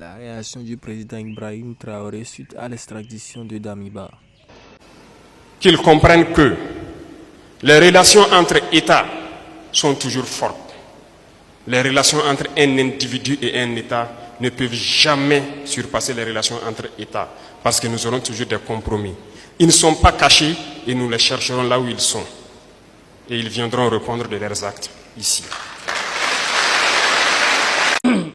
La réaction du président Ibrahim Traoré suite à l'extradition de Damiba. Qu'ils comprennent que les relations entre États sont toujours fortes. Les relations entre un individu et un État ne peuvent jamais surpasser les relations entre États parce que nous aurons toujours des compromis. Ils ne sont pas cachés et nous les chercherons là où ils sont. Et ils viendront répondre de leurs actes ici.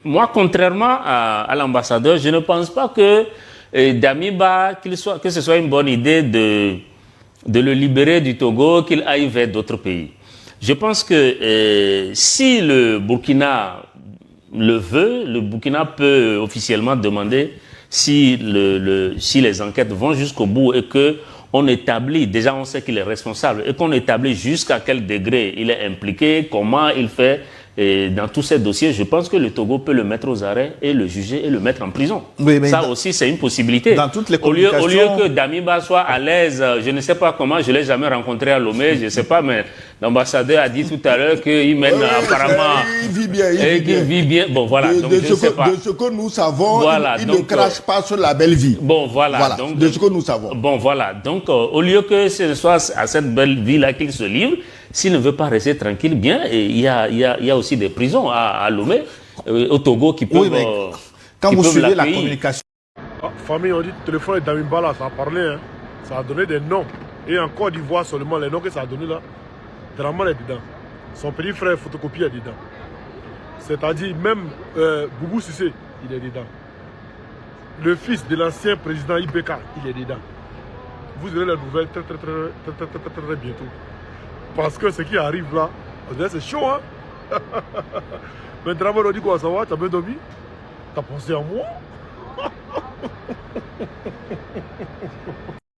Moi, contrairement à l'ambassadeur, je ne pense pas que Damiba, que ce soit une bonne idée de le libérer du Togo, qu'il aille vers d'autres pays. Je pense que si le Burkina le veut, le Burkina peut officiellement demander si les enquêtes vont jusqu'au bout et qu'on établit, déjà on sait qu'il est responsable, et qu'on établit jusqu'à quel degré il est impliqué, comment il fait. Et dans tous ces dossiers, je pense que le Togo peut le mettre aux arrêts et le juger et le mettre en prison. Oui, mais ça aussi, c'est une possibilité. Dans toutes les au lieu que Damiba soit à l'aise, je ne sais pas comment, je ne l'ai jamais rencontré à Lomé, je ne sais pas, mais l'ambassadeur a dit tout à l'heure qu'il mène apparemment... Il vit bien, il vit bien. Bon, voilà, donc je ne sais pas. De ce que nous savons, voilà, il donc, ne crache pas sur la belle vie. Bon, voilà. Donc, de ce que nous savons. Bon, voilà. Donc, au lieu que ce soit à cette belle vie-là qu'il se livre, s'il ne veut pas rester tranquille, bien, il y a aussi des prisons à Lomé, au Togo, qui peuvent... Oui, quand vous suivez la communication... Famille, on dit téléphone et Damiba là, ça a parlé, hein. Ça a donné des noms. Et en Côte d'Ivoire seulement, les noms que ça a donné là, Draman est dedans. Son petit frère photocopie est dedans. C'est-à-dire même Boubou Sissé, il est dedans. Le fils de l'ancien président Ibeka, il est dedans. Vous aurez la nouvelle très bientôt. Parce que ce qui arrive là, c'est chaud, hein. Mais Draman a dit quoi, ça va, t'as bien dormi? T'as pensé à moi?